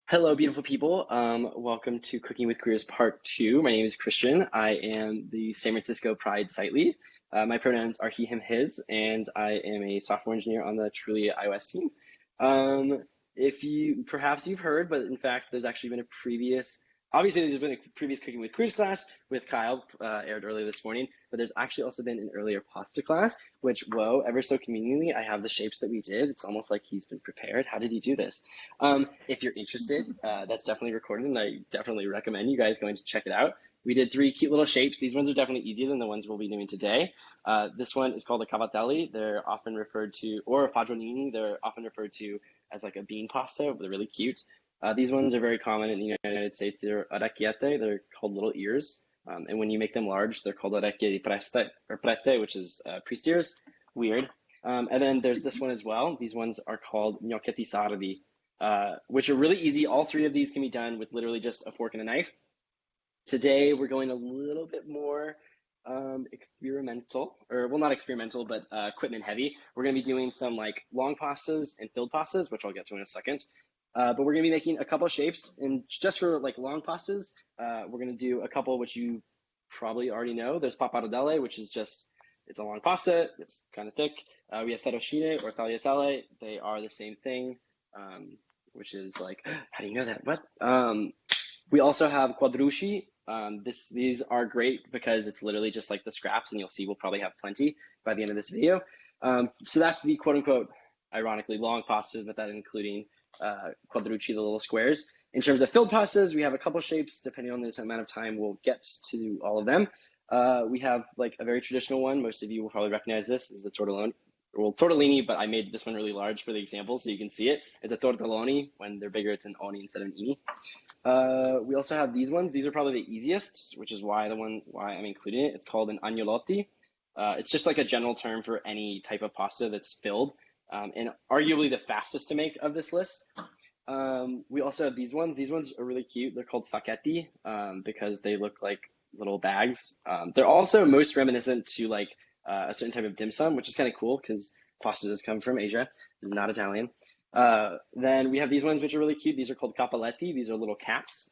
Hello, beautiful people. Welcome to Cooking with Careers Part 2. My name is Christian. I am the San Francisco Pride site lead. My pronouns are he, him, his, and I am a software engineer on the Trulia iOS team. If you, perhaps you've heard, but in fact, there's actually been a previous, obviously there's been a previous Cooking with Careers class with Kyle, aired earlier this morning, but there's actually also been an earlier pasta class, which, whoa, ever so conveniently, I have the shapes that we did. It's almost like he's been prepared. How did he do this? If you're interested, that's definitely recorded, and I definitely recommend you guys going to check it out. We did 3 cute little shapes. These ones are definitely easier than the ones we'll be doing today. This one is called a cavatelli. They're often referred to, or fagiolini, they're often referred to as like a bean pasta, but they're really cute. These ones are very common in the United States. They're orecchiette. They're called little ears. And when you make them large, they're called orecchie di preste, or prete, which is priest ears. Weird. And then there's this one as well. These ones are called gnocchetti sardi, which are really easy. All 3 of these can be done with literally just a fork and a knife. Today, we're going a little bit more experimental, or well, not experimental, but equipment heavy. We're going to be doing some like long pastas and filled pastas, which I'll get to in a second. But we're going to be making a couple shapes, and just for like long pastas, we're going to do a couple which you probably already know. There's pappardelle, which is just, it's a long pasta, it's kind of thick. We have fettuccine or tagliatelle. They are the same thing, which is like, how do you know that? What? We also have quadrucci. These are great because it's literally just like the scraps, and you'll see we'll probably have plenty by the end of this video. So that's the quote unquote, ironically, long pastas, but that including quadrucci, the little squares. In terms of filled pastas, we have a couple shapes. Depending on the amount of time, we'll get to all of them. We have like a very traditional one. Most of you will probably recognize this. This is the tortellini, but I made this one really large for the example so you can see it. It's a tortelloni. When they're bigger, it's an oni instead of an ini. We also have these ones. These are probably the easiest, which is why I'm including it. It's called an agnolotti. It's just like a general term for any type of pasta that's filled, and arguably the fastest to make of this list. We also have these ones. These ones are really cute. They're called sacchetti because they look like little bags. They're also most reminiscent to like a certain type of dim sum, which is kind of cool because pasta does come from Asia. It's not Italian. Then we have these ones which are really cute. These are called cappelletti. These are little caps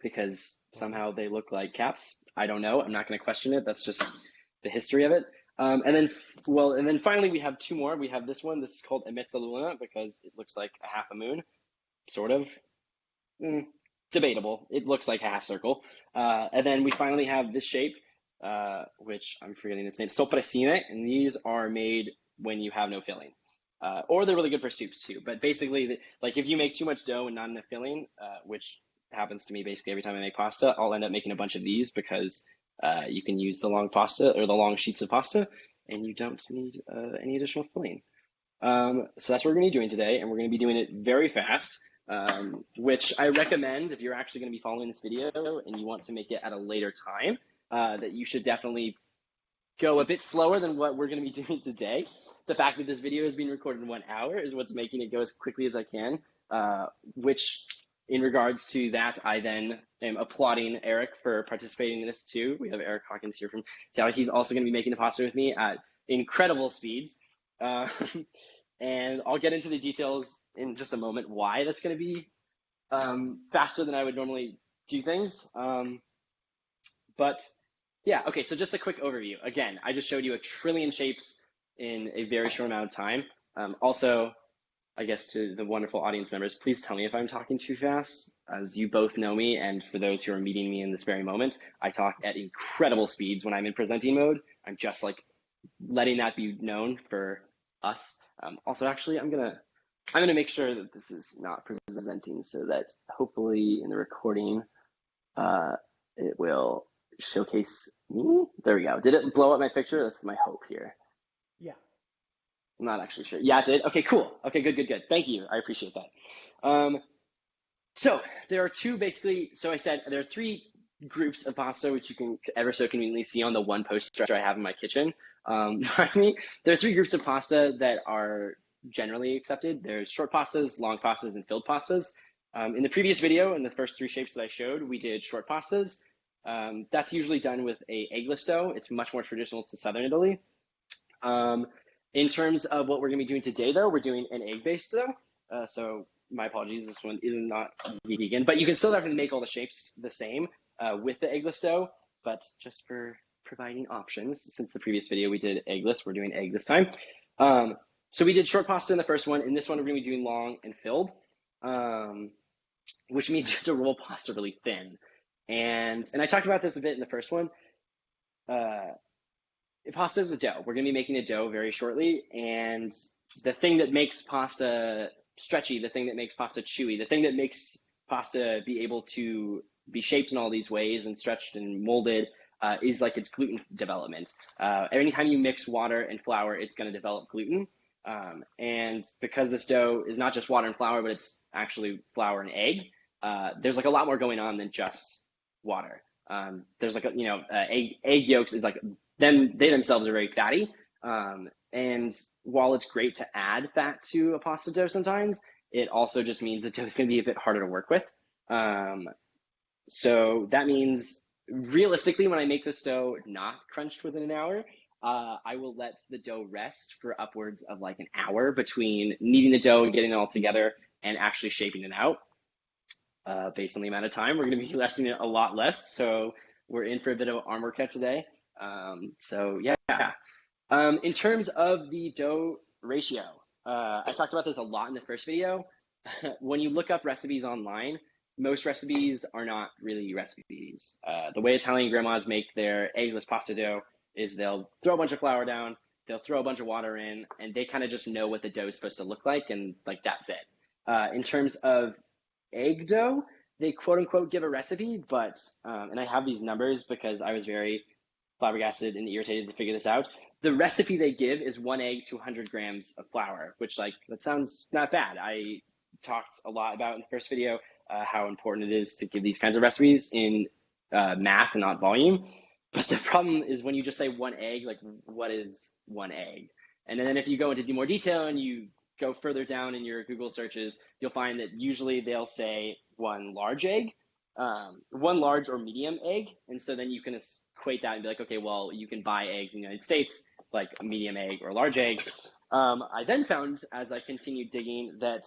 because somehow they look like caps. I don't know. I'm not going to question it. That's just the history of it. And then finally we have 2 more. We have this one. This is called a mezzaluna because it looks like a half a moon, sort of. Debatable. It looks like a half circle. And then we finally have this shape, which I'm forgetting its name, soppressine, and these are made when you have no filling. Or they're really good for soups too. But basically, like if you make too much dough and not enough filling, which happens to me basically every time I make pasta, I'll end up making a bunch of these because you can use the long pasta or the long sheets of pasta, and you don't need any additional filling. So that's what we're going to be doing today, and we're going to be doing it very fast, which I recommend if you're actually going to be following this video and you want to make it at a later time, that you should definitely go a bit slower than what we're going to be doing today. The fact that this video is being recorded in 1 hour is what's making it go as quickly as I can, which in regards to that, I then am applauding Eric for participating in this too. We have Eric Hawkins here from Seattle. He's also going to be making the pasta with me at incredible speeds. And I'll get into the details in just a moment why that's going to be faster than I would normally do things. But yeah, okay, so just a quick overview. Again, I just showed you 1 trillion shapes in a very short amount of time. Also, I guess to the wonderful audience members, please tell me if I'm talking too fast. As you both know me, and for those who are meeting me in this very moment, I talk at incredible speeds when I'm in presenting mode. I'm just like letting that be known for us. Also, actually, I'm gonna make sure that this is not presenting so that hopefully in the recording, it will showcase me. There we go. Did it blow up my picture? That's my hope here. Yeah. I'm not actually sure. Yeah, it did. Okay, cool. Okay, good. Thank you. I appreciate that. So there are 2 basically. So I said there are 3 groups of pasta which you can ever so conveniently see on the one poster I have in my kitchen. There are 3 groups of pasta that are generally accepted. There's short pastas, long pastas, and filled pastas. In the previous video, in the first 3 shapes that I showed, we did short pastas. That's usually done with a eggless dough. It's much more traditional to Southern Italy. In terms of what we're going to be doing today, though, we're doing an egg-based dough. So my apologies, this one is not vegan, but you can still definitely make all the shapes the same with the eggless dough, but just for providing options, since the previous video we did eggless, we're doing egg this time. So we did short pasta in the first one. In this one, we're gonna be doing long and filled, which means you have to roll pasta really thin. And I talked about this a bit in the first one. Pasta is a dough. We're gonna be making a dough very shortly, and the thing that makes pasta stretchy, the thing that makes pasta chewy, the thing that makes pasta be able to be shaped in all these ways and stretched and molded is like its gluten development. Anytime you mix water and flour, it's going to develop gluten. And because this dough is not just water and flour, but it's actually flour and egg, there's like a lot more going on than just water. There's like, egg yolks is like, they themselves are very fatty. And while it's great to add fat to a pasta dough sometimes, it also just means the dough is going to be a bit harder to work with. So that means realistically, when I make this dough not crunched within an hour, I will let the dough rest for upwards of like an hour between kneading the dough and getting it all together and actually shaping it out. Based on the amount of time, we're going to be resting it a lot less. So we're in for a bit of an arm workout today. So yeah. In terms of the dough ratio, I talked about this a lot in the first video. When you look up recipes online, most recipes are not really recipes. The way Italian grandmas make their eggless pasta dough is they'll throw a bunch of flour down, they'll throw a bunch of water in, and they kind of just know what the dough is supposed to look like, and like that's it. In terms of egg dough, they quote unquote give a recipe, but and I have these numbers because I was very flabbergasted and irritated to figure this out. The recipe they give is 1 egg to 100 grams of flour, which like that sounds not bad. I talked a lot about in the first video how important it is to give these kinds of recipes in mass and not volume. But the problem is when you just say 1 egg, like what is 1 egg? And then if you go into more detail and you go further down in your Google searches, you'll find that usually they'll say 1 large egg, 1 large or medium egg. And so then you can equate that and be like, okay, well, you can buy eggs in the United States, like a medium egg or a large egg. I then found, as I continued digging, that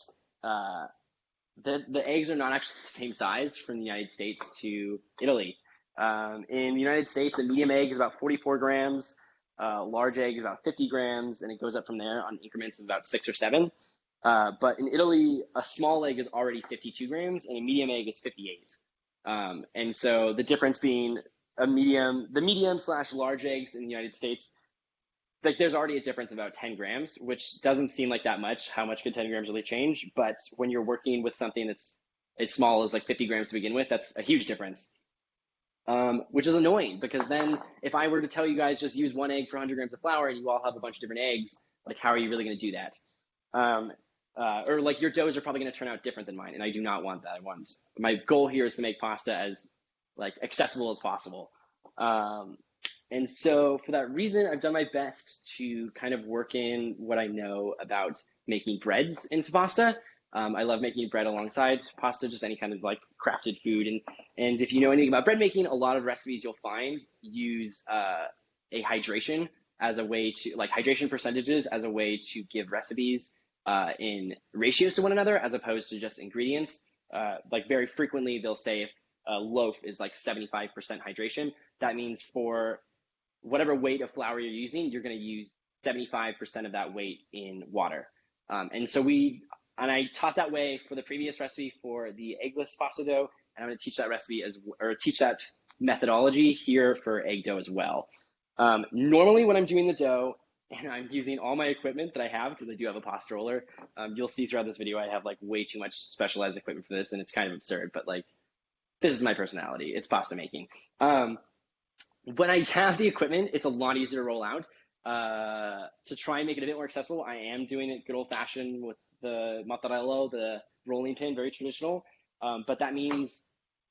the eggs are not actually the same size from the United States to Italy. In the United States, a medium egg is about 44 grams, large egg is about 50 grams, and it goes up from there on increments of about 6 or 7. But in Italy, a small egg is already 52 grams, and a medium egg is 58. And so the difference being the medium/large eggs in the United States, like there's already a difference of about 10 grams, which doesn't seem like that much. How much could 10 grams really change? But when you're working with something that's as small as like 50 grams to begin with, that's a huge difference. Which is annoying because then if I were to tell you guys just use 1 egg for 100 grams of flour and you all have a bunch of different eggs, like how are you really going to do that? Or like your doughs are probably going to turn out different than mine, and I do not want that. My goal here is to make pasta as like accessible as possible. And so for that reason, I've done my best to kind of work in what I know about making breads into pasta. I love making bread alongside pasta, just any kind of like crafted food. And if you know anything about bread making, a lot of recipes you'll find use a hydration as a way to, like hydration percentages as a way to give recipes in ratios to one another as opposed to just ingredients. Like very frequently they'll say if a loaf is like 75% hydration, that means for whatever weight of flour you're using, you're going to use 75% of that weight in water. And I taught that way for the previous recipe for the eggless pasta dough, and I'm going to teach that recipe teach that methodology here for egg dough as well. Normally when I'm doing the dough and I'm using all my equipment that I have, because I do have a pasta roller, you'll see throughout this video I have like way too much specialized equipment for this, and it's kind of absurd, but like this is my personality. It's pasta making. When I have the equipment, it's a lot easier to roll out. To try and make it a bit more accessible, I am doing it good old fashioned with the mozzarella, the rolling pin, very traditional. But that means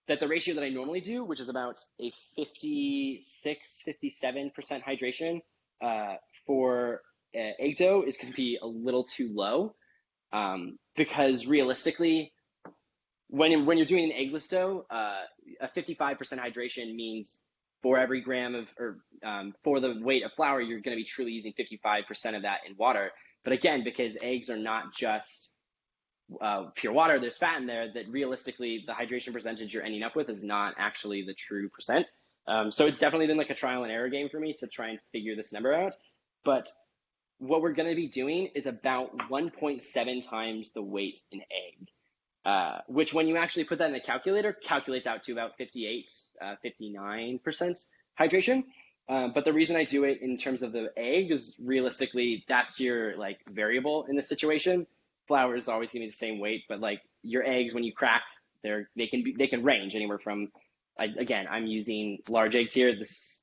that the ratio that I normally do, which is about a 57% hydration for egg dough, is going to be a little too low. Because realistically, when you're doing an eggless dough, a 55% hydration means for every gram of, for the weight of flour, you're going to be truly using 55% of that in water. But again, because eggs are not just pure water, there's fat in there, that realistically the hydration percentage you're ending up with is not actually the true percent. So it's definitely been like a trial and error game for me to try and figure this number out. But what we're going to be doing is about 1.7 times the weight in egg, which when you actually put that in a calculator, calculates out to about 58, 59% hydration. But the reason I do it in terms of the egg is realistically, that's your like variable in this situation. Flour is always gonna be the same weight, but like your eggs, when you crack, they can range anywhere from, again, I'm using large eggs here.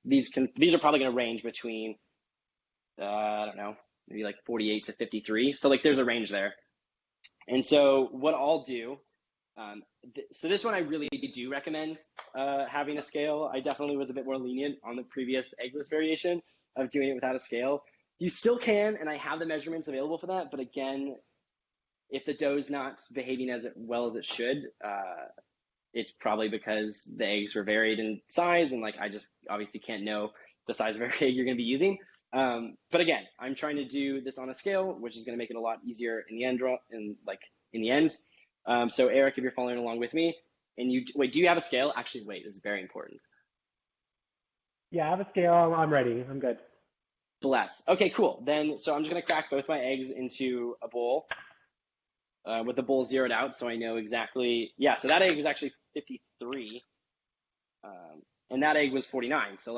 These are probably gonna range between, I don't know, maybe like 48 to 53. So like there's a range there. And so what I'll do, so this one I really do recommend having a scale. I definitely was a bit more lenient on the previous eggless variation of doing it without a scale. You still can, and I have the measurements available for that. But again, if the dough's not behaving as well as it should, it's probably because the eggs were varied in size, and like I just obviously can't know the size of every egg you're going to be using. But again, I'm trying to do this on a scale, which is going to make it a lot easier in the end. So Eric, if you're following along with me, and wait, do you have a scale? Actually, wait, this is very important. Yeah, I have a scale. I'm ready. I'm good. Bless. Okay, cool. Then, so I'm just going to crack both my eggs into a bowl with the bowl zeroed out, so I know exactly. Yeah, so that egg was actually 53, and that egg was 49. So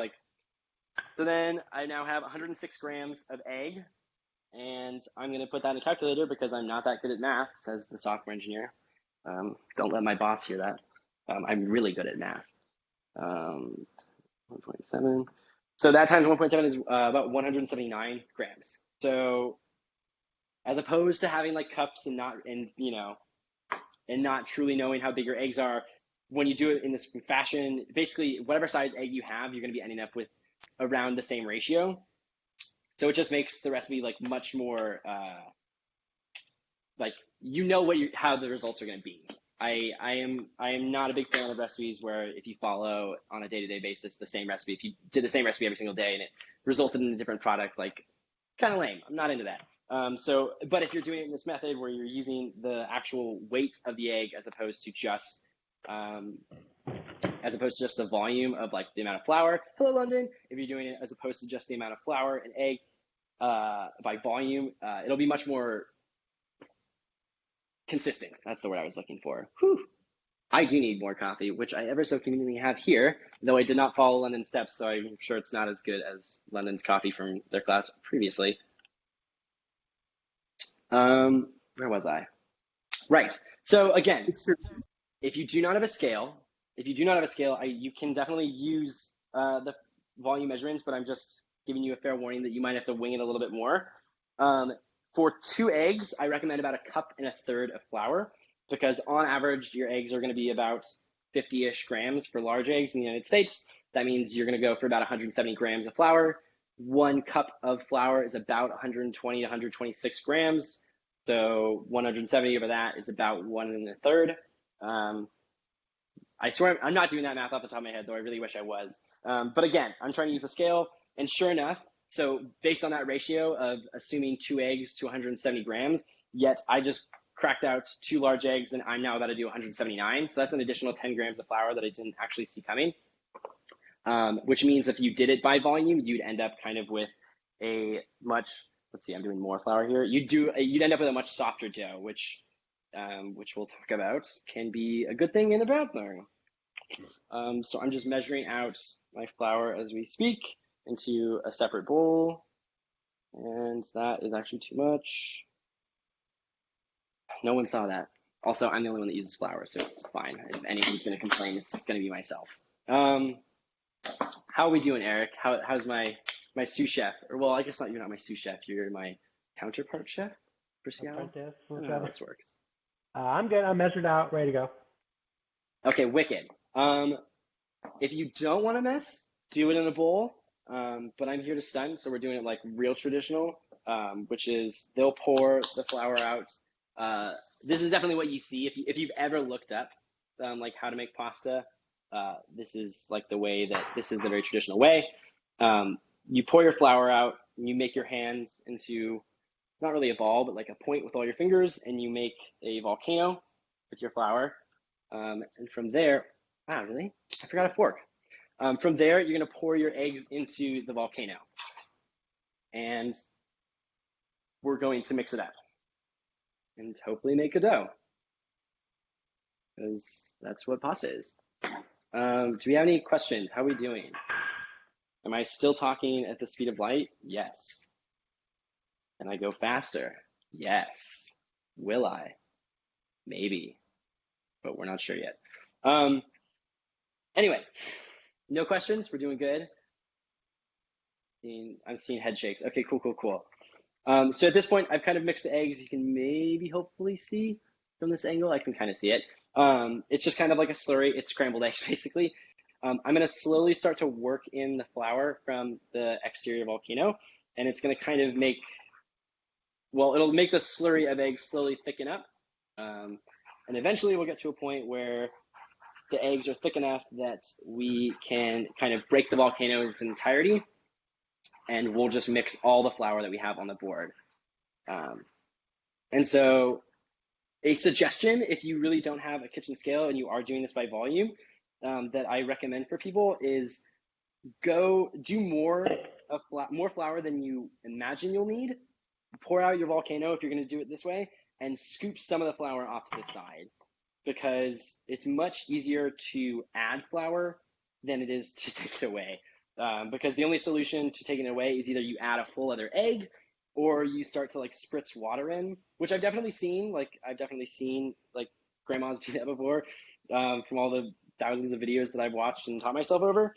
then I now have 106 grams of egg, and I'm going to put that in the calculator because I'm not that good at math, says the software engineer. Don't let my boss hear that. I'm really good at math. 1.7. So that times 1.7 is about 179 grams. So as opposed to having like cups and not truly knowing how big your eggs are, when you do it in this fashion, basically whatever size egg you have, you're going to be ending up with around the same ratio. So it just makes the recipe like much more like how the results are going to be. I am not a big fan of recipes where if you follow on a day-to-day basis the same recipe, if you did the same recipe every single day and it resulted in a different product, like kind of lame. I'm not into that. But if you're doing it in this method where you're using the actual weight of the egg as opposed to just the volume of like the amount of flour. Hello, London. If you're doing it as opposed to just the amount of flour and egg by volume, it'll be much more consistent. That's the word I was looking for. Whew. I do need more coffee, which I ever so conveniently have here, though I did not follow London's steps, so I'm sure it's not as good as London's coffee from their class previously. Where was I? Right. So again, if you do not have a scale, you can definitely use the volume measurements, but I'm just giving you a fair warning that you might have to wing it a little bit more. For 2 eggs, I recommend about 1.33 cups of flour, because on average, your eggs are going to be about 50-ish grams for large eggs in the United States. That means you're going to go for about 170 grams of flour. 1 cup of flour is about 120 to 126 grams. So 170 over that is about 1.33. I swear I'm not doing that math off the top of my head, though I really wish I was. But again, I'm trying to use the scale, and sure enough, so based on that ratio of assuming 2 eggs to 170 grams, yet I just cracked out 2 large eggs, and I'm now about to do 179. So that's an additional 10 grams of flour that I didn't actually see coming, which means if you did it by volume, you'd end up kind of with a much, let's see, I'm doing more flour here. You'd end up with a much softer dough, which we'll talk about can be a good thing and a bad thing. So I'm just measuring out my flour as we speak into a separate bowl, and that is actually too much. No one saw that. Also, I'm the only one that uses flour, so it's fine. If anyone's going to complain, it's going to be myself. How are we doing, Eric? How's my sous chef? Or, well, I guess you're not my sous chef. You're my counterpart chef for Seattle. I don't know how this works. I'm good. I'm measured out, ready to go. Okay, wicked. If you don't want to mess, do it in a bowl. But I'm here to stunt, so we're doing it like real traditional, which is they'll pour the flour out. This is definitely what you see if you've ever looked up like how to make pasta. This is like this is the very traditional way. You pour your flour out, and you make your hands into not really a ball, but like a point with all your fingers, and you make a volcano with your flour. And from there, wow, really? I forgot a fork. From there, you're gonna pour your eggs into the volcano, and we're going to mix it up and hopefully make a dough, because that's what pasta is. Do we have any questions? How are we doing? Am I still talking at the speed of light? Yes. Can I go faster? Yes. Will I? Maybe, but we're not sure yet. Anyway, no questions. We're doing good. I'm seeing head shakes. Okay, cool. So at this point, I've kind of mixed the eggs. You can maybe hopefully see from this angle. I can kind of see it. It's just kind of like a slurry. It's scrambled eggs, basically. I'm going to slowly start to work in the flour from the exterior volcano, and it's going to kind of make, well, it'll make the slurry of eggs slowly thicken up. And eventually we'll get to a point where the eggs are thick enough that we can kind of break the volcano in its entirety, and we'll just mix all the flour that we have on the board. And so a suggestion, if you really don't have a kitchen scale and you are doing this by volume, that I recommend for people is go do more flour than you imagine you'll need. Pour out your volcano if you're going to do it this way, and scoop some of the flour off to the side, because it's much easier to add flour than it is to take it away. Because the only solution to taking it away is either you add a full other egg, or you start to like spritz water in, which I've definitely seen. I've definitely seen like grandmas do that before, from all the thousands of videos that I've watched and taught myself over.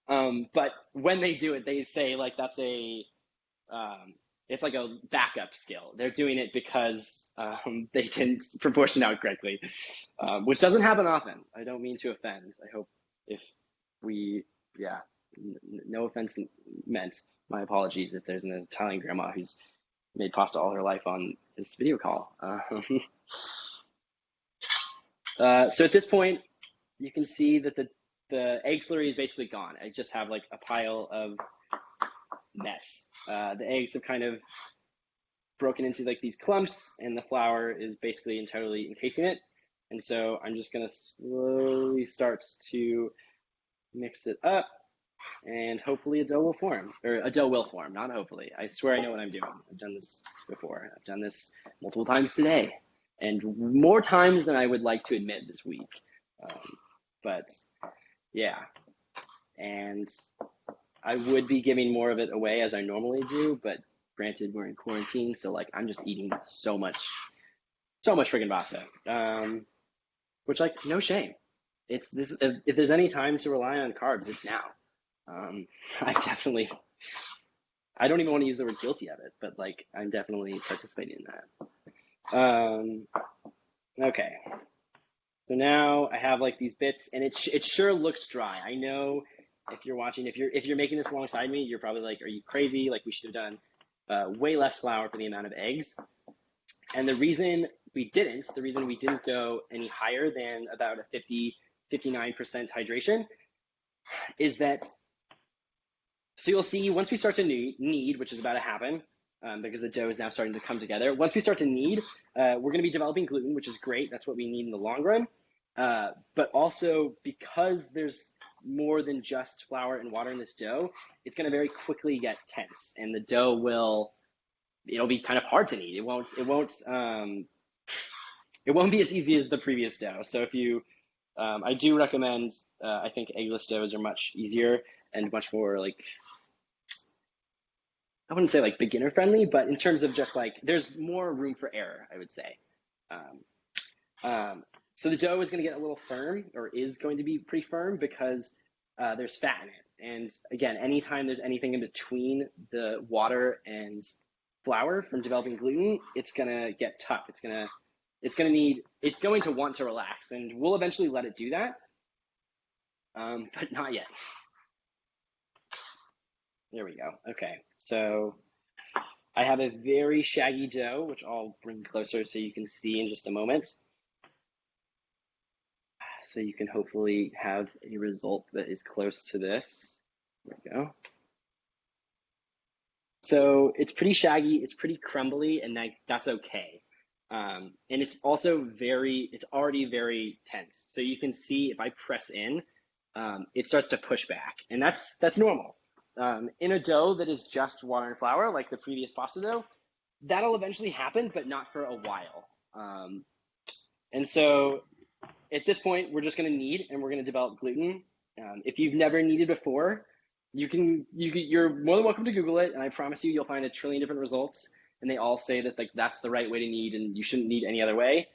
But when they do it, they say like that's it's like a backup skill. They're doing it because they didn't proportion out correctly, which doesn't happen often. I don't mean to offend. I hope if we, yeah, no offense meant. My apologies if there's an Italian grandma who's made pasta all her life on this video call. So at this point, you can see that the egg slurry is basically gone. I just have like a pile of mess. The eggs have kind of broken into like these clumps, and the flour is basically entirely encasing it. And so I'm just gonna slowly start to mix it up, and hopefully a dough will form, or a dough will form, not hopefully. I swear I know what I'm doing. I've done this before. I've done this multiple times today, and more times than I would like to admit this week. But yeah, and I would be giving more of it away as I normally do, but granted we're in quarantine, so like I'm just eating so much freaking pasta, which like no shame. It's this. If there's any time to rely on carbs, it's now. I don't even want to use the word guilty of it, but like I'm definitely participating in that. Okay, so now I have like these bits, and it sure looks dry. I know if you're watching, if you're making this alongside me, you're probably like, are you crazy? Like we should have done way less flour for the amount of eggs. And the reason we didn't go any higher than about a 59% hydration is that, so you'll see once we start to knead, which is about to happen, because the dough is now starting to come together. Once we start to knead, we're going to be developing gluten, which is great. That's what we need in the long run. But also because there's more than just flour and water in this dough, it's going to very quickly get tense, and the dough it'll be kind of hard to knead. It won't be as easy as the previous dough. So if you, I do recommend, I think eggless doughs are much easier and much more like, I wouldn't say like beginner friendly, but in terms of just like, there's more room for error, I would say. So the dough is going to get a little firm, or is going to be pretty firm, because there's fat in it. And again, anytime there's anything in between the water and flour from developing gluten, it's going to get tough. It's going to want to relax, and we'll eventually let it do that. But not yet. There we go. Okay, so I have a very shaggy dough, which I'll bring closer so you can see in just a moment. So you can hopefully have a result that is close to this. There we go. So it's pretty shaggy, it's pretty crumbly, and that's okay. And it's already very tense. So you can see if I press in, it starts to push back, and that's normal. In a dough that is just water and flour, like the previous pasta dough, that'll eventually happen, but not for a while. And so at this point, we're just going to knead and we're going to develop gluten. If you've never kneaded before, you're more than welcome to Google it, and I promise you, you'll find a trillion different results, and they all say that like that's the right way to knead, and you shouldn't knead any other way.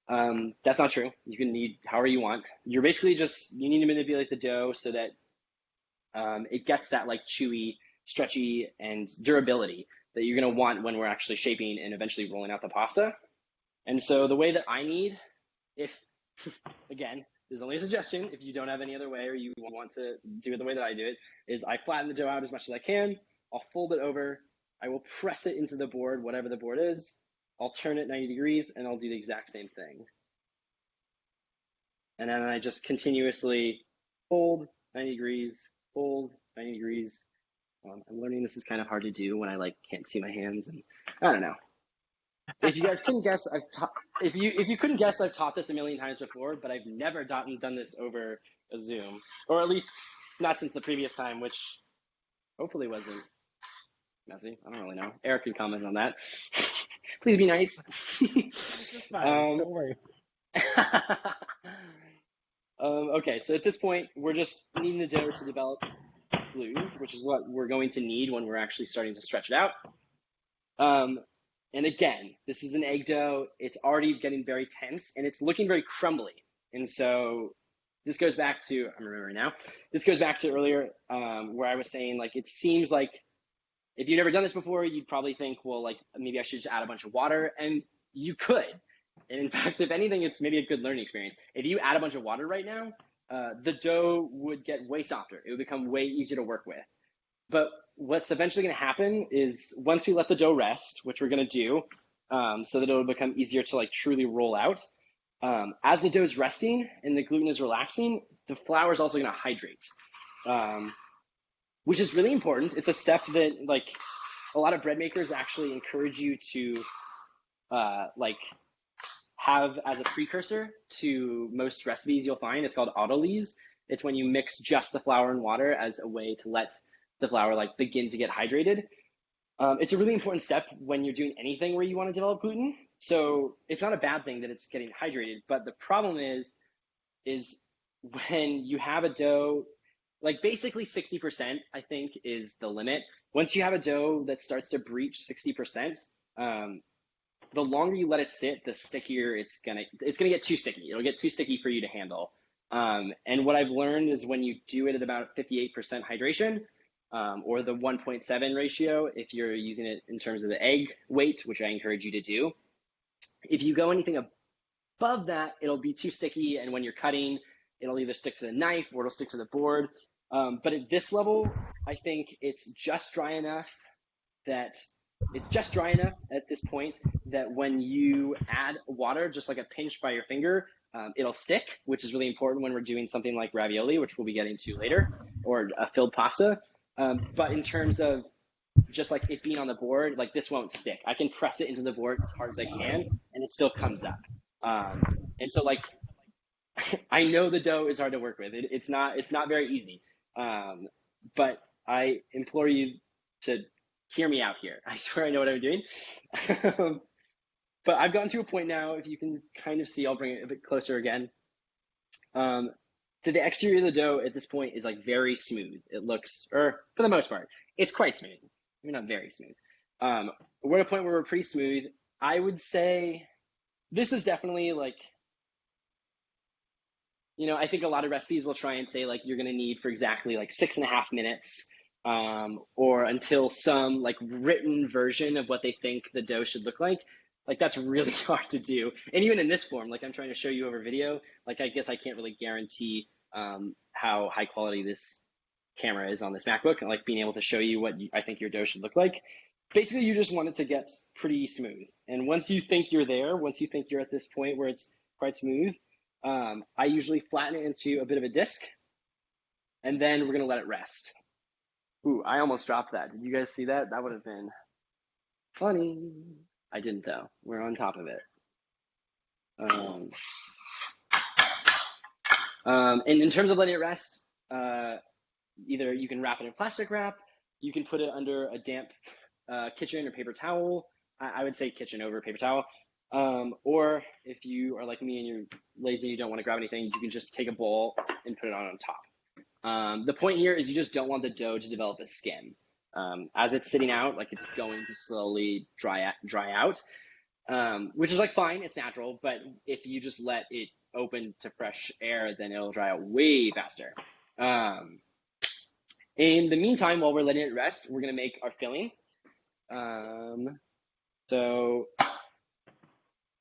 That's not true. You can knead however you want. You're basically you need to manipulate the dough so that it gets that like chewy, stretchy, and durability that you're going to want when we're actually shaping and eventually rolling out the pasta. And so the way that I knead, if again, there's only a suggestion if you don't have any other way or you want to do it the way that I do it, is I flatten the dough out as much as I can. I'll fold it over. I will press it into the board, whatever the board is. I'll turn it 90 degrees and I'll do the exact same thing. And then I just continuously fold 90 degrees, fold 90 degrees. I'm learning this is kind of hard to do when I like can't see my hands, and I don't know. If you guys couldn't guess, if you couldn't guess, I've taught this a million times before, but I've never done this over a Zoom, or at least not since the previous time, which hopefully wasn't messy. I don't really know. Eric can comment on that. Please be nice. It's fine. Don't worry. Okay, so at this point, we're just kneading the dough to develop gluten, which is what we're going to need when we're actually starting to stretch it out. And again, this is an egg dough. It's already getting very tense and it's looking very crumbly. And so this goes back to, I'm remembering now, this goes back to earlier where I was saying, like, it seems like if you've never done this before, you'd probably think, well, like, maybe I should just add a bunch of water, and you could. And in fact, if anything, it's maybe a good learning experience. If you add a bunch of water right now, the dough would get way softer. It would become way easier to work with. But what's eventually going to happen is once we let the dough rest, which we're going to do, so that it'll become easier to like truly roll out. As the dough is resting and the gluten is relaxing, the flour is also going to hydrate, which is really important. It's a step that like a lot of bread makers actually encourage you to like have as a precursor to most recipes you'll find. It's called autolyse. It's when you mix just the flour and water as a way to let the flour like begin to get hydrated. It's a really important step when you're doing anything where you want to develop gluten. So it's not a bad thing that it's getting hydrated, but the problem is when you have a dough, like basically 60%, I think is the limit. Once you have a dough that starts to breach 60%, the longer you let it sit, the stickier it's gonna get too sticky. It'll get too sticky for you to handle. And what I've learned is when you do it at about 58% hydration, or the 1.7 ratio, if you're using it in terms of the egg weight, which I encourage you to do. If you go anything above that, it'll be too sticky, and when you're cutting, it'll either stick to the knife or it'll stick to the board. But at this level, I think it's just dry enough at this point that when you add water, just like a pinch by your finger, it'll stick, which is really important when we're doing something like ravioli, which we'll be getting to later, or a filled pasta. But in terms of just like it being on the board, like this won't stick. I can press it into the board as hard as I can, and it still comes up. And so like, I know the dough is hard to work with. It's not very easy. But I implore you to hear me out here. I swear I know what I'm doing. But I've gotten to a point now, if you can kind of see, I'll bring it a bit closer again. The exterior of the dough at this point is like very smooth. It looks, or for the most part, it's quite smooth. I mean, not very smooth. We're at a point where we're pretty smooth. I would say this is definitely like, you know, I think a lot of recipes will try and say like you're going to need for exactly like 6.5 minutes, or until some like written version of what they think the dough should look like. Like that's really hard to do. And even in this form, like I'm trying to show you over video, like I guess I can't really guarantee how high quality this camera is on this MacBook, and like being able to show you what I think your dough should look like. Basically, you just want it to get pretty smooth. And once you think you're there, once you think you're at this point where it's quite smooth, I usually flatten it into a bit of a disc, and then we're gonna let it rest. Ooh, I almost dropped that. Did you guys see that? That would have been funny. I didn't though. We're on top of it. Um, and in terms of letting it rest, either you can wrap it in plastic wrap, you can put it under a damp kitchen or paper towel. I would say kitchen over paper towel. Or if you are like me and you're lazy and you don't want to grab anything, you can just take a bowl and put it on top. The point here is you just don't want the dough to develop a skin. As it's sitting out, like it's going to slowly dry out, which is like fine, it's natural. But if you just let it open to fresh air, then it'll dry out way faster. In the meantime, while we're letting it rest, we're gonna make our filling. So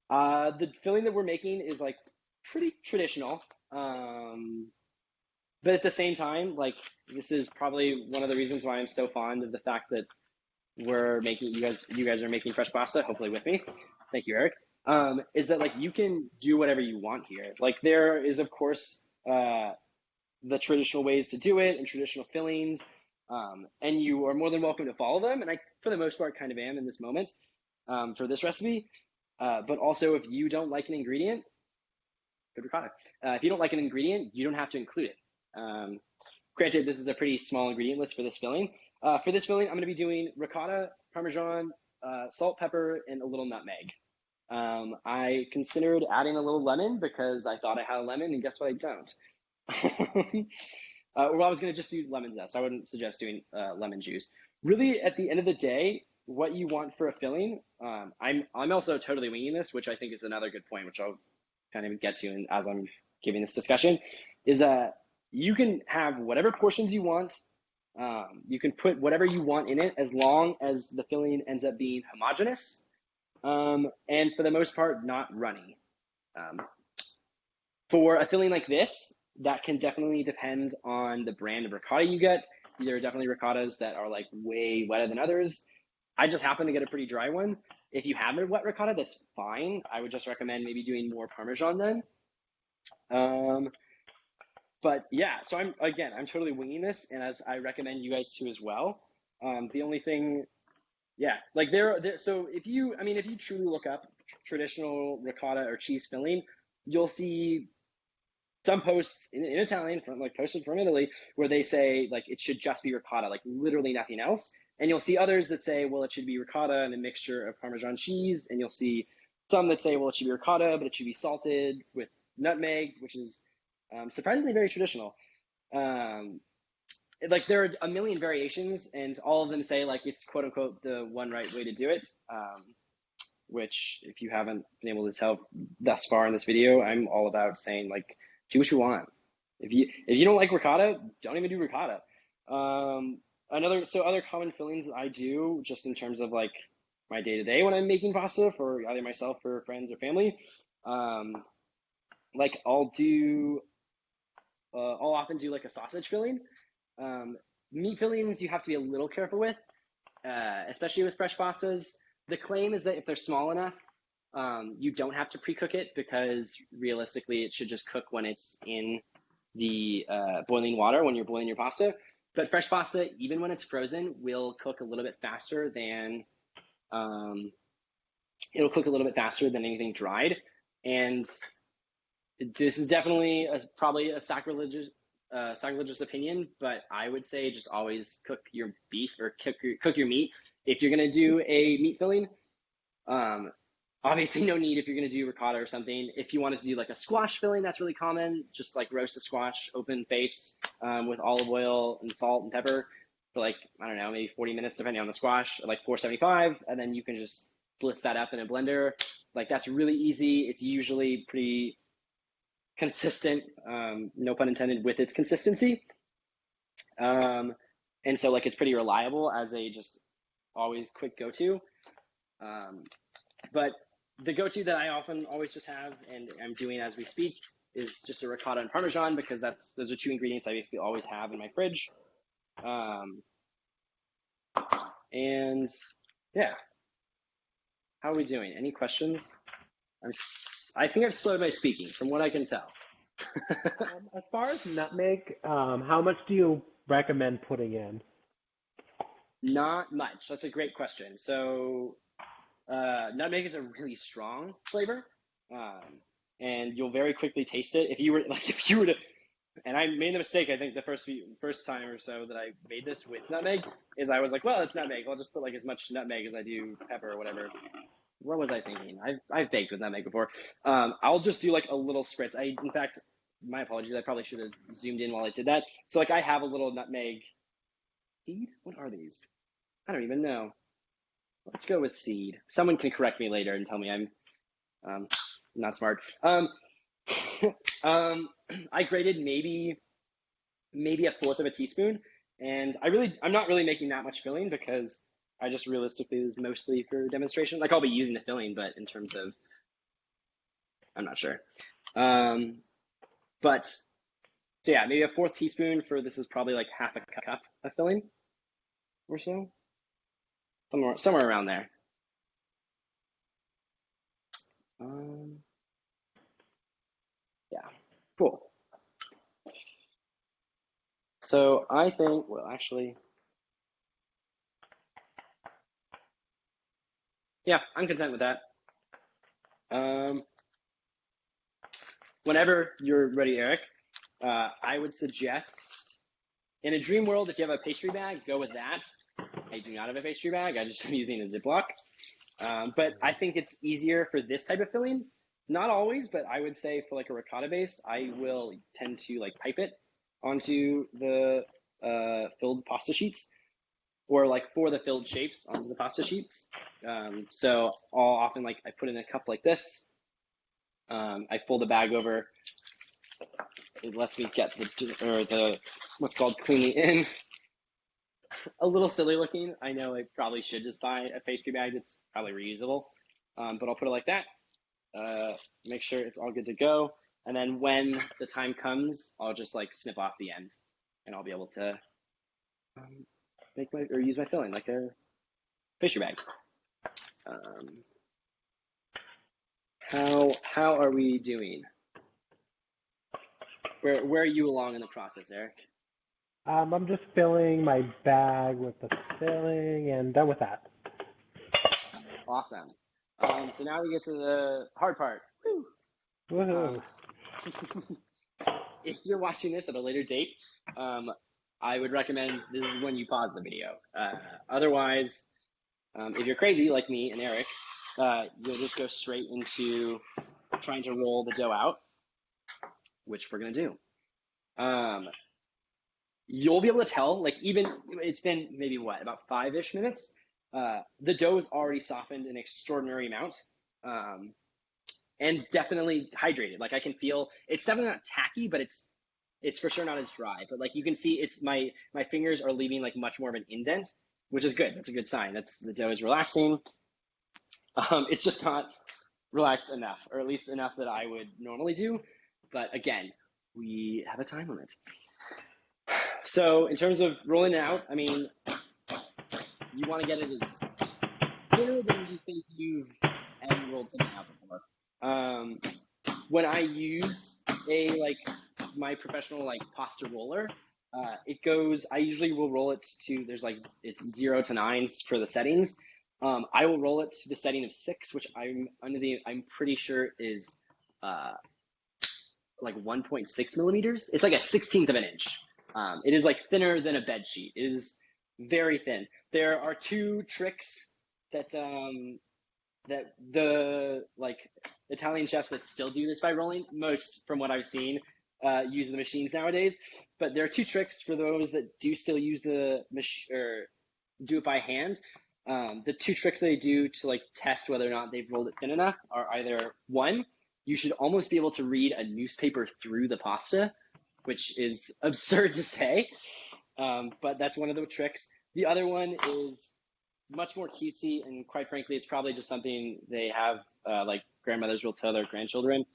the filling that we're making is like pretty traditional. But at the same time, like this is probably one of the reasons why I'm so fond of the fact that we're making you guys are making fresh pasta, hopefully with me. Thank you, Eric. Is that like you can do whatever you want here. Like there is of course the traditional ways to do it and traditional fillings, and you are more than welcome to follow them. And I, for the most part, kind of am in this moment for this recipe. But also, if you don't like an ingredient, good ricotta. If you don't like an ingredient, you don't have to include it. Granted, this is a pretty small ingredient list for this filling. For this filling, I'm going to be doing ricotta, Parmesan, salt, pepper, and a little nutmeg. I considered adding a little lemon because I thought I had a lemon, and guess what? I don't. Well, I was going to just do lemon zest. I wouldn't suggest doing lemon juice. Really, at the end of the day, what you want for a filling, I'm also totally winging this, which I think is another good point, which I'll kind of get to as I'm giving this discussion, is you can have whatever portions you want. You can put whatever you want in it as long as the filling ends up being homogeneous, and for the most part, not runny. For a filling like this, that can definitely depend on the brand of ricotta you get. There are definitely ricottas that are like way wetter than others. I just happen to get a pretty dry one. If you have a wet ricotta, that's fine. I would just recommend maybe doing more Parmesan then. But yeah, so I'm totally winging this, and as I recommend you guys to as well. The only thing, yeah, like so if you truly look up traditional ricotta or cheese filling, you'll see some posts in Italian posted from Italy where they say like it should just be ricotta, like literally nothing else. And you'll see others that say, well, it should be ricotta and a mixture of Parmesan cheese. And you'll see some that say, well, it should be ricotta, but it should be salted with nutmeg, which is surprisingly very traditional. Like there are a million variations, and all of them say like it's quote unquote the one right way to do it. Which, if you haven't been able to tell thus far in this video, I'm all about saying like, do what you want. If you don't like ricotta, don't even do ricotta. Other common fillings that I do just in terms of like my day to day when I'm making pasta for either myself or friends or family, like I'll often do like a sausage filling. Meat fillings you have to be a little careful with, especially with fresh pastas. The claim is that if they're small enough, you don't have to pre-cook it because realistically it should just cook when it's in the boiling water when you're boiling your pasta. But fresh pasta, even when it's frozen, will cook a little bit faster than anything dried. And this is definitely probably a sacrilegious opinion, but I would say just always cook your beef or cook your meat if you're gonna do a meat filling. Obviously no need if you're gonna do ricotta or something. If you wanted to do like a squash filling, that's really common. Just like roast a squash, open face, with olive oil and salt and pepper for like, I don't know, maybe 40 minutes depending on the squash, at like 475, and then you can just blitz that up in a blender. Like that's really easy. It's usually pretty consistent, no pun intended, with its consistency. And so like it's pretty reliable as a just always quick go-to. But the go-to that I often always just have, and I'm doing as we speak, is just a ricotta and Parmesan because those are two ingredients I basically always have in my fridge. And yeah, how are we doing? Any questions? I think I've slowed my speaking from what I can tell. As far as nutmeg, how much do you recommend putting in? Not much. That's a great question. So nutmeg is a really strong flavor, and you'll very quickly taste it. If you were to, and I made the mistake, I think the first time or so that I made this with nutmeg is I was like, well, it's nutmeg. I'll just put like as much nutmeg as I do pepper or whatever. What was I thinking? I've baked with nutmeg before. I'll just do like a little spritz. In fact, my apologies. I probably should have zoomed in while I did that. So like I have a little nutmeg seed. What are these? I don't even know. Let's go with seed. Someone can correct me later and tell me I'm not smart. I grated maybe a fourth of a teaspoon, and I'm not really making that much filling because I just realistically is mostly for demonstration. Like I'll be using the filling, but in terms of, I'm not sure. But so yeah, maybe a fourth teaspoon for this is probably like half a cup of filling or so, somewhere around there. Yeah, cool. So I think, well, actually, yeah, I'm content with that. Whenever you're ready, Eric, I would suggest, in a dream world, if you have a pastry bag, go with that. I do not have a pastry bag. I just am using a Ziploc. But I think it's easier for this type of filling. Not always, but I would say for like a ricotta based, I will tend to like pipe it onto the filled pasta sheets, or like for the filled shapes onto the pasta sheets. So I'll often I put in a cup like this. I fold the bag over. It lets me get the what's called cleaning in. A little silly looking. I know I probably should just buy a pastry bag that's probably reusable, but I'll put it like that. Make sure it's all good to go, and then when the time comes, I'll just like snip off the end, and I'll be able to use my filling like a pastry bag. How are we doing? Where are you along in the process, Eric? I'm just filling my bag with the filling and done with that. Awesome. So now we get to the hard part. Woo! Woohoo! If you're watching this at a later date, I would recommend this is when you pause the video. Otherwise, if you're crazy like me and Eric, you'll just go straight into trying to roll the dough out, which we're going to do. You'll be able to tell, like even it's been maybe about 5-ish minutes. The dough is already softened an extraordinary amount, and definitely hydrated. Like I can feel it's definitely not tacky, but it's for sure not as dry. But like you can see, it's my fingers are leaving like much more of an indent, which is good. That's a good sign. That's the dough is relaxing. It's just not relaxed enough, or at least enough that I would normally do. But again, we have a time limit. So in terms of rolling it out, I mean, you want to get it as thinner than you think you've ever rolled something out before. When I use my professional pasta roller, I usually will roll it to, it's 0 to 9 for the settings. I will roll it to the setting of 6, which I'm pretty sure is 1.6 millimeters. It's like a 16th of an inch. It is thinner than a bed sheet. It is very thin. There are 2 tricks that the Italian chefs that still do this by rolling, most from what I've seen, use the machines nowadays. But there are 2 tricks for those that do still use the machine or do it by hand. The 2 tricks they do to test whether or not they've rolled it thin enough are either, 1, you should almost be able to read a newspaper through the pasta, which is absurd to say, but that's one of the tricks. The other one is much more cutesy, and quite frankly, it's probably just something they have, grandmothers will tell their grandchildren,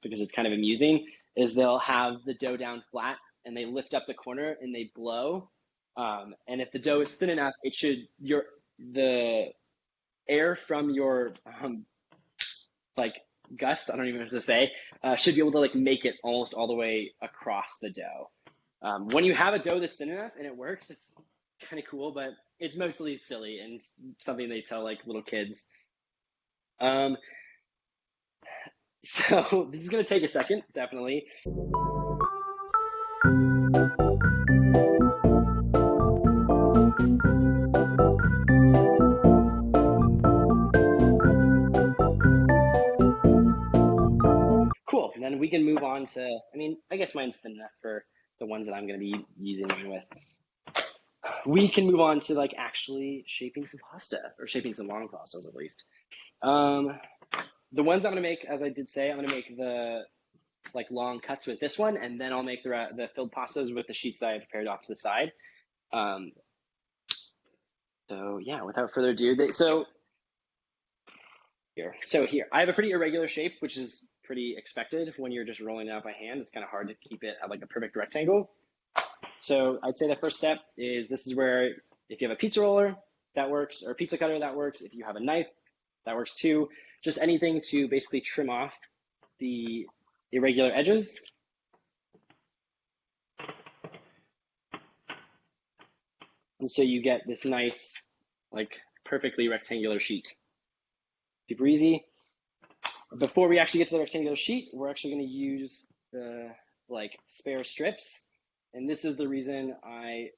because it's kind of amusing, is they'll have the dough down flat, and they lift up the corner, and they blow, and if the dough is thin enough, the air from your, gust, I don't even know what to say, should be able to make it almost all the way across the dough. When you have a dough that's thin enough and it works, it's kind of cool, but it's mostly silly and something they tell like little kids. Um, so this is gonna take a second, definitely. Cool. And then we can move on to, I mean, I guess mine's thin enough for the ones that I'm going to be using mine with. We can move on to like actually shaping some pasta, or shaping some long pastas at least. The ones I'm going to make, as I did say, I'm going to make the like long cuts with this one, and then I'll make the filled pastas with the sheets that I prepared off to the side. So yeah, without further ado, so here, I have a pretty irregular shape, which is pretty expected when you're just rolling it out by hand. It's kind of hard to keep it at like a perfect rectangle. So I'd say the first step is, this is where if you have a pizza roller, that works, or a pizza cutter, that works. If you have a knife, that works too. Just anything to basically trim off the irregular edges. And so you get this nice, like perfectly rectangular sheet. Super easy. Before we actually get to the rectangular sheet, we're actually going to use the like spare strips. And this is the reason I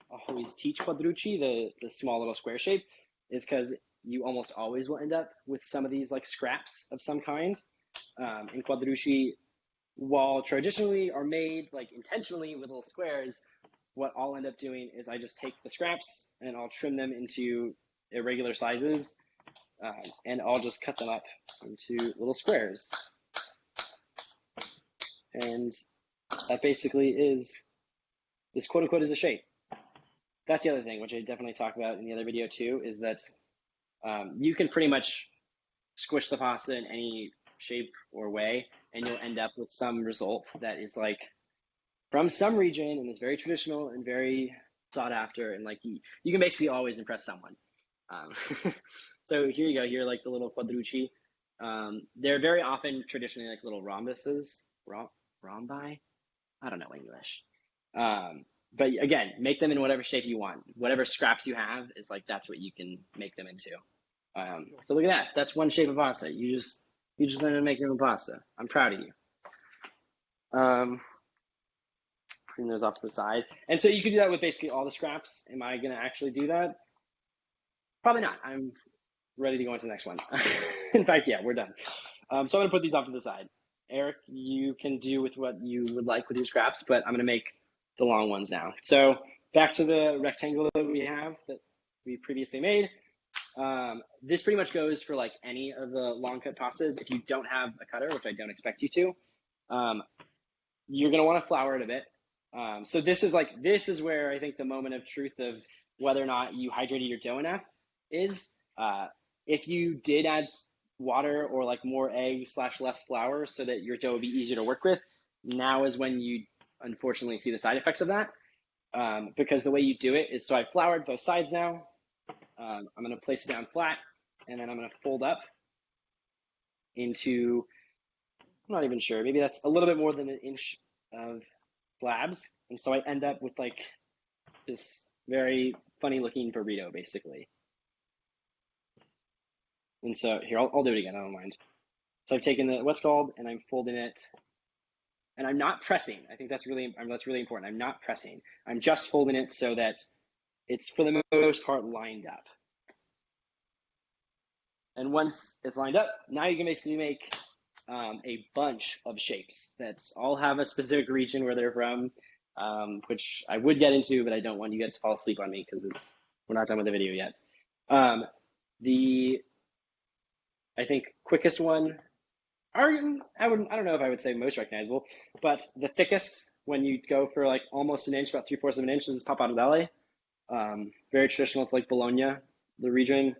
always teach quadrucci, the small little square shape, is because you almost always will end up with some of these like scraps of some kind. In quadrucci, while traditionally are made like intentionally with little squares, what I'll end up doing is I just take the scraps and I'll trim them into irregular sizes, and I'll just cut them up into little squares. And that basically is, this quote unquote is a shape. That's the other thing, which I definitely talk about in the other video too, is that you can pretty much squish the pasta in any shape or way, and you'll end up with some result that is like from some region and is very traditional and very sought after, and like you can basically always impress someone. So here you go, here like the little quadrucci. They're very often traditionally like little rhombuses, rhombi? I don't know English. But again, make them in whatever shape you want. Whatever scraps you have is like, that's what you can make them into. So look at that. That's one shape of pasta. You just learned to make your own pasta. I'm proud of you. Bring those off to the side. And so you could do that with basically all the scraps. Am I going to actually do that? Probably not. I'm ready to go on to the next one. In fact, yeah, we're done. So I'm going to put these off to the side. Eric, you can do with what you would like with your scraps, but I'm going to make the long ones now. So back to the rectangle that we have that we previously made. This pretty much goes for like any of the long cut pastas. If you don't have a cutter, which I don't expect you to, you're going to want to flour it a bit. So this is where I think the moment of truth of whether or not you hydrated your dough enough is. If you did add water or like more eggs / less flour so that your dough would be easier to work with, now is when you unfortunately see the side effects of that. Because the way you do it is, so I floured both sides now. I'm going to place it down flat, and then I'm going to fold up into, I'm not even sure, maybe that's a little bit more than an inch of slabs. And so I end up with like this very funny looking burrito basically. And so here, I'll do it again, I don't mind. So I've taken the what's called, and I'm folding it, and I'm not pressing. I think that's really important. I'm not pressing. I'm just folding it so that it's for the most part lined up. And once it's lined up, now you can basically make a bunch of shapes that all have a specific region where they're from, which I would get into, but I don't want you guys to fall asleep on me because we're not done with the video yet. I think quickest one, I don't know if I would say most recognizable, but the thickest, when you go for like almost an inch, about 3/4 of an inch, is pappardelle. Very traditional. It's like Bologna, the region,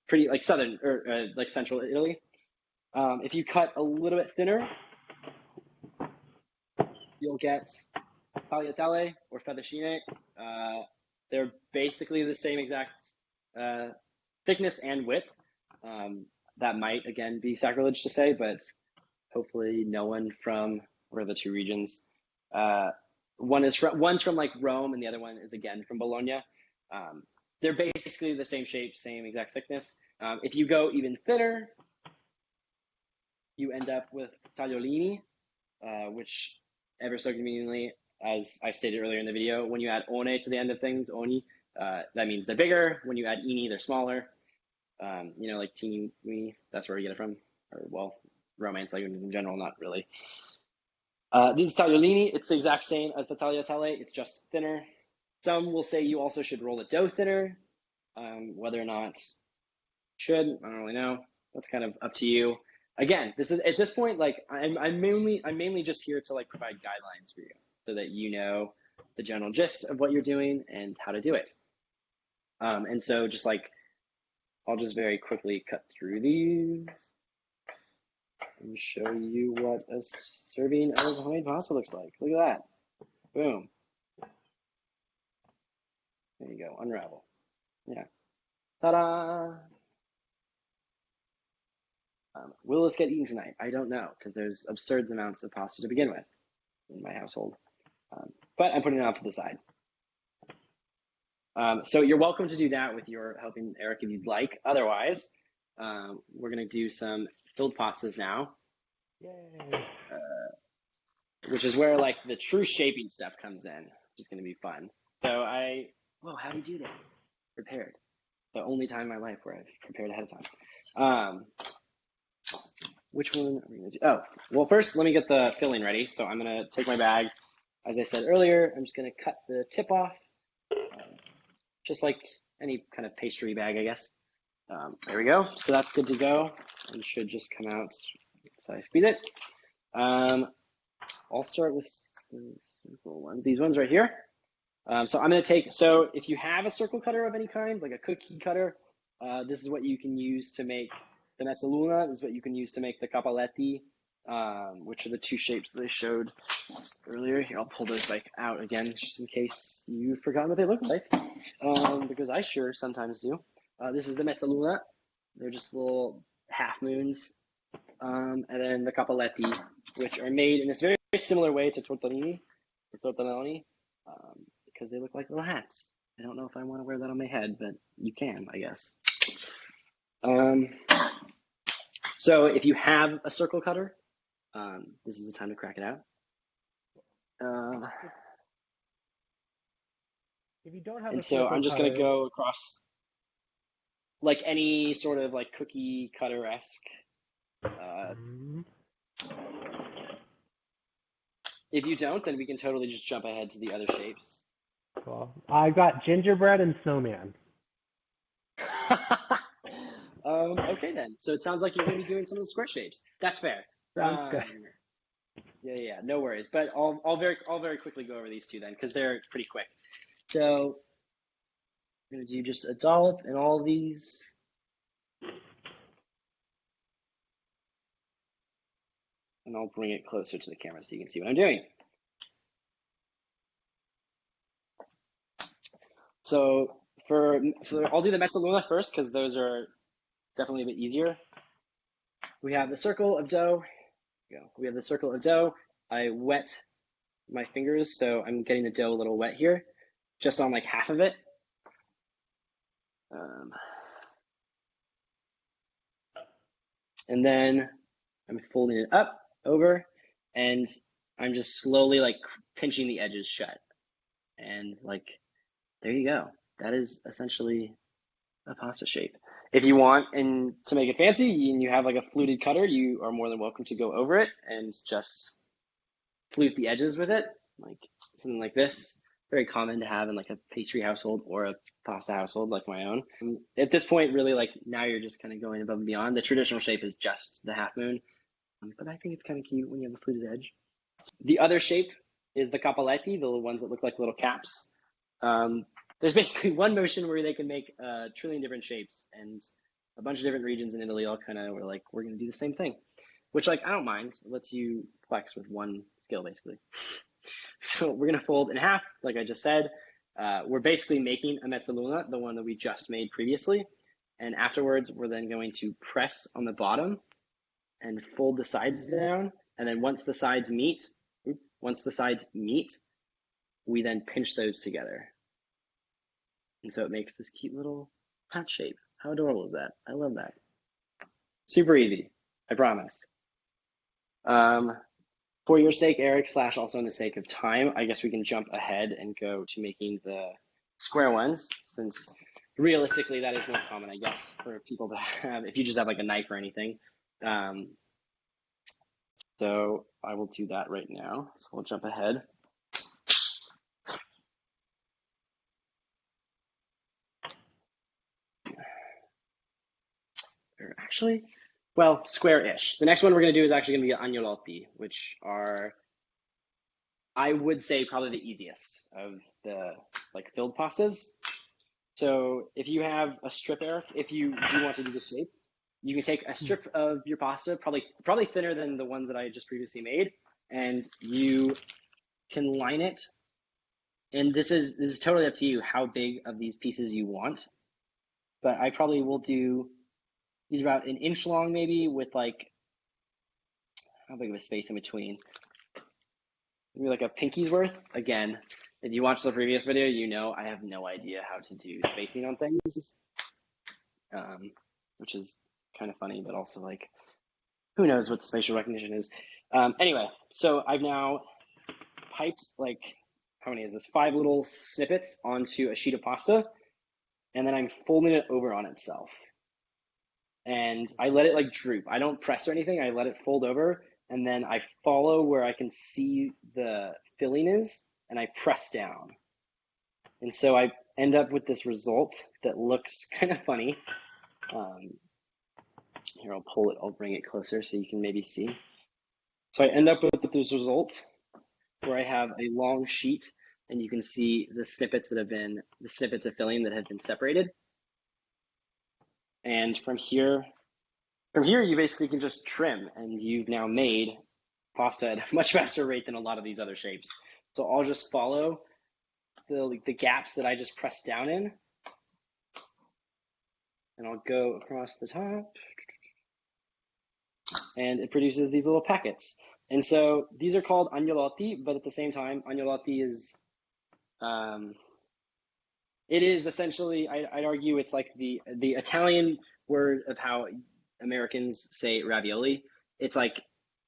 pretty like southern or like central Italy. If you cut a little bit thinner, you'll get tagliatelle or fettuccine. They're basically the same exact thickness and width. That might, again, be sacrilege to say, but hopefully no one from, what are the two regions? One's from like Rome, and the other one is again from Bologna. they're basically the same shape, same exact thickness. If you go even thinner, you end up with tagliolini, which ever so conveniently, as I stated earlier in the video, when you add one to the end of things, oni, that means they're bigger. When you add ini, they're smaller. You know, like teeny weeny, that's where we get it from. Or, well, Romance languages in general, not really. These tagliolini, it's the exact same as the tagliatelle, it's just thinner. Some will say you also should roll the dough thinner. Whether or not should, I don't really know. That's kind of up to you. Again, this is at this point, like I'm mainly just here to like provide guidelines for you so that you know the general gist of what you're doing and how to do it. And so just like I'll just very quickly cut through these and show you what a serving of homemade pasta looks like. Look at that. Boom. There you go. Unravel. Yeah. Ta-da! Will this get eaten tonight? I don't know, because there's absurd amounts of pasta to begin with in my household. But I'm putting it off to the side. So you're welcome to do that with your helping Eric if you'd like. Otherwise, we're going to do some filled pastas now. Yay. Which is where like the true shaping stuff comes in, which is going to be fun. So whoa, how do you do that? Prepared. The only time in my life where I've prepared ahead of time. Which one are we going to do? Oh, well, first, let me get the filling ready. So I'm going to take my bag. As I said earlier, I'm just going to cut the tip off, just like any kind of pastry bag, I guess. There we go. So that's good to go. It should just come out as I squeeze it. I'll start with the simple ones. These ones right here. So I'm going to take, so if you have a circle cutter of any kind, like a cookie cutter, this is what you can use to make the mezzaluna. This is what you can use to make the cappelletti, which are the two shapes that I showed earlier. Here, I'll pull those back out again, just in case you've forgotten what they look like, because I sure sometimes do. This is the mezzaluna. They're just little half moons. And then the cappelletti, which are made in this very, very similar way to tortellini, or tortelloni, because they look like little hats. I don't know if I want to wear that on my head, but you can, I guess. So if you have a circle cutter, this is the time to crack it out. If you don't have and a so circle I'm just cutter, going to go across like any sort of like cookie cutter-esque. If you don't, then we can totally just jump ahead to the other shapes. Cool. I got gingerbread and snowman. Okay then. So it sounds like you're going to be doing some of the square shapes. That's fair. Sounds good. Yeah, no worries. But I'll very quickly go over these two then, because they're pretty quick. So I'm going to do just a dollop in all of these. And I'll bring it closer to the camera so you can see what I'm doing. So I'll do the mezzaluna first, because those are definitely a bit easier. We have the circle of dough. We have the circle of dough. I wet my fingers, so I'm getting the dough a little wet here, just on like half of it. And then I'm folding it up, over, and I'm just slowly like pinching the edges shut. And like, there you go. That is essentially a pasta shape. If you want and to make it fancy and you have like a fluted cutter, you are more than welcome to go over it and just flute the edges with it, like something like this. Very common to have in like a pastry household or a pasta household like my own. At this point, really, like now you're just kind of going above and beyond. The traditional shape is just the half moon, but I think it's kind of cute when you have a fluted edge. The other shape is the cappelletti, the ones that look like little caps. There's basically one motion where they can make a trillion different shapes, and a bunch of different regions in Italy all kind of were like, we're going to do the same thing, which like I don't mind. It lets you flex with one skill basically. So we're going to fold in half, like I just said. We're basically making a mezzaluna, the one that we just made previously, and afterwards we're then going to press on the bottom and fold the sides down, and then once the sides meet, we then pinch those together. And so it makes this cute little hat shape. How adorable is that? I love that. Super easy, I promise. For your sake, Eric, slash also in the sake of time, I guess we can jump ahead and go to making the square ones, since realistically that is more common, I guess, for people to have if you just have like a knife or anything. So I will do that right now. So we'll jump ahead. Or actually, well, square-ish. The next one we're going to do is actually going to be agnolotti, which are, I would say, probably the easiest of the like filled pastas. So if you have a strip, Eric, if you do want to do the shape, you can take a strip of your pasta, probably thinner than the ones that I just previously made, and you can line it. And this is totally up to you how big of these pieces you want. But I probably will do these about an inch long, maybe, with like, how big of a space in between? Maybe like a pinky's worth. Again, if you watched the previous video, you know I have no idea how to do spacing on things, which is kind of funny, but also like, who knows what spatial recognition is. Anyway, so I've now piped like, how many is this? 5 little snippets onto a sheet of pasta, and then I'm folding it over on itself. And I let it like droop. I don't press or anything. I let it fold over, and then I follow where I can see the filling is, and I press down. And so I end up with this result that looks kind of funny. Here, I'll pull it, I'll bring it closer so you can maybe see. So I end up with this result where I have a long sheet, and you can see the snippets that have been, the snippets of filling that have been separated. And from here you basically can just trim, and you've now made pasta at a much faster rate than a lot of these other shapes. So I'll just follow the gaps that I just pressed down in, and I'll go across the top, and it produces these little packets. And so these are called agnolotti, but at the same time, agnolotti is, it is essentially, I'd argue it's like the Italian word of how Americans say ravioli. It's like,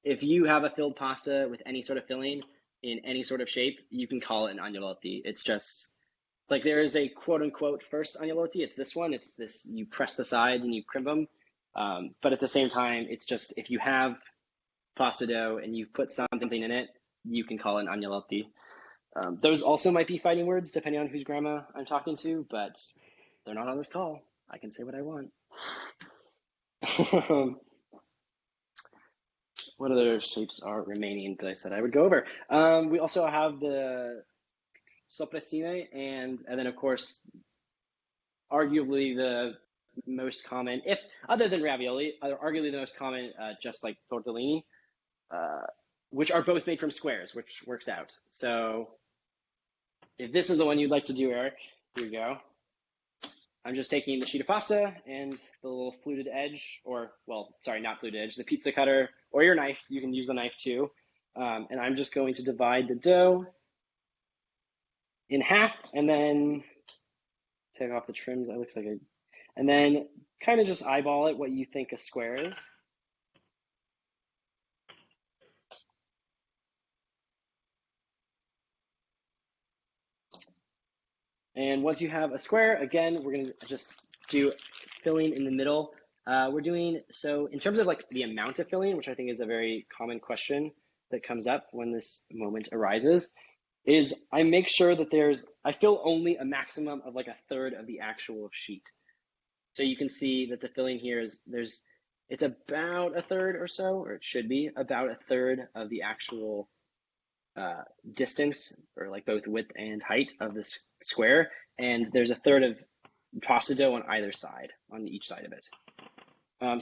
if you have a filled pasta with any sort of filling in any sort of shape, you can call it an agnolotti. It's just like, there is a quote unquote first agnolotti. It's this one. It's this, you press the sides and you crimp them. But at the same time, it's just, if you have pasta dough and you've put something in it, you can call it an agnolotti. Those also might be fighting words depending on whose grandma I'm talking to, but they're not on this call. I can say what I want. What other shapes are remaining that I said I would go over? We also have the sopressine, and then of course, arguably the most common, if other than ravioli, arguably the most common, just like tortellini, which are both made from squares, which works out. So if this is the one you'd like to do, Eric, here you go. I'm just taking the sheet of pasta and the little fluted edge, or, well, sorry, not fluted edge, the pizza cutter, or your knife. You can use the knife too. And I'm just going to divide the dough in half, and then take off the trims. That looks like a, and then kind of just eyeball it what you think a square is. And once you have a square, again, we're going to just do filling in the middle. We're doing, so in terms of like the amount of filling, which I think is a very common question that comes up when this moment arises, is I make sure that I fill only a maximum of like a third of the actual sheet. So you can see that the filling here is, it's about a third or so, or it should be about a third of the actual distance, or like both width and height of this square, and there's a third of pasta dough on either side, on each side of it.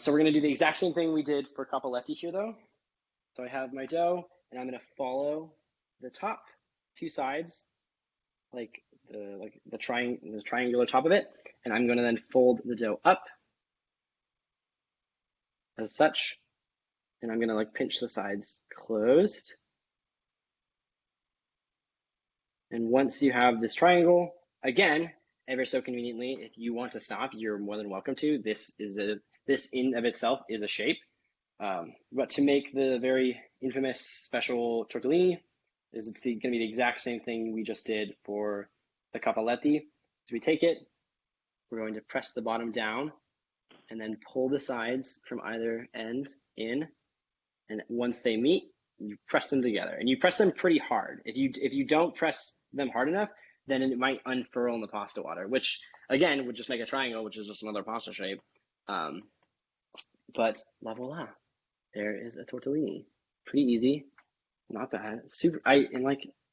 So we're going to do the exact same thing we did for cappelletti here though. So I have my dough, and I'm going to follow the top two sides, like the triangular top of it, and I'm going to then fold the dough up as such, and I'm going to like pinch the sides closed. And once you have this triangle, again, ever so conveniently, if you want to stop, you're more than welcome to. This in of itself is a shape. But to make the very infamous special tortellini, it's going to be the exact same thing we just did for the cappelletti. So we take it, we're going to press the bottom down, and then pull the sides from either end in. And once they meet, you press them together, and you press them pretty hard. If you don't press them hard enough, then it might unfurl in the pasta water, which again would just make a triangle, which is just another pasta shape. But la voila, there is a tortellini. Pretty easy, not bad. Super.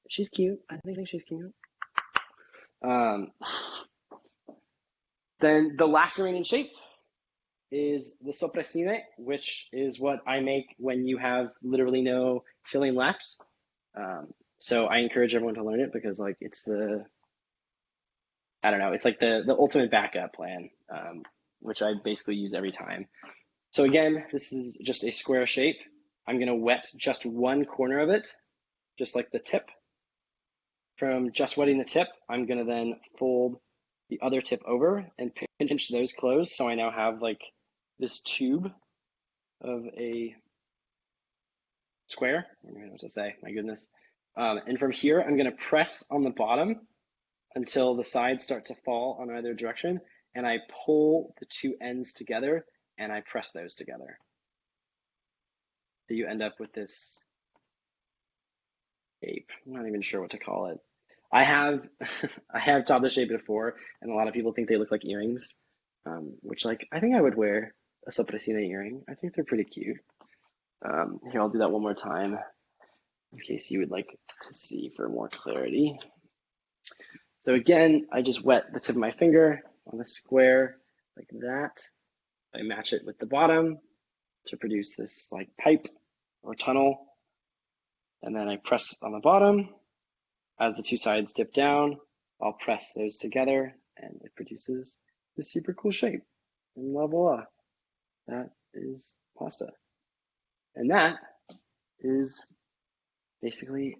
She's cute. I think she's cute. Then the last remaining shape is the soppressine, which is what I make when you have literally no filling left. So I encourage everyone to learn it because it's the ultimate backup plan, which I basically use every time. So again, this is just a square shape. I'm going to wet just one corner of it, just like the tip. From just wetting the tip, I'm going to then fold the other tip over and pinch those closed. So I now have this tube of a square. I don't know what to say, my goodness. And from here, I'm going to press on the bottom until the sides start to fall on either direction. And I pull the two ends together and I press those together. So you end up with this shape. I'm not even sure what to call it. I have taught this shape before, and a lot of people think they look like earrings, which I think I would wear a soppressina earring. I think they're pretty cute. Here, I'll do that one more time in case you would like to see for more clarity. So again, I just wet the tip of my finger on the square like that. I match it with the bottom to produce this pipe or tunnel. And then I press on the bottom. As the two sides dip down, I'll press those together and it produces this super cool shape. And voila, that is pasta. And that is basically,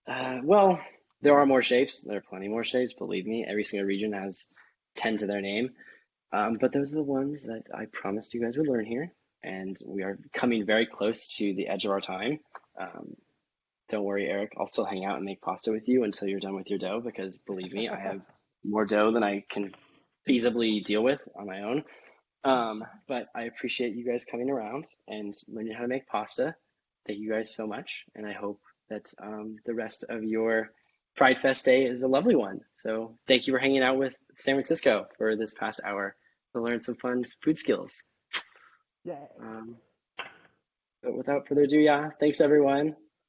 there are more shapes. There are plenty more shapes, believe me. Every single region has 10 to their name. But those are the ones that I promised you guys would learn here. And we are coming very close to the edge of our time. Don't worry, Eric, I'll still hang out and make pasta with you until you're done with your dough, because believe me, I have more dough than I can feasibly deal with on my own. But I appreciate you guys coming around and learning how to make pasta. Thank you guys so much. And I hope that the rest of your Pride Fest day is a lovely one. So thank you for hanging out with San Francisco for this past hour to learn some fun food skills. Yay. But without further ado, thanks everyone.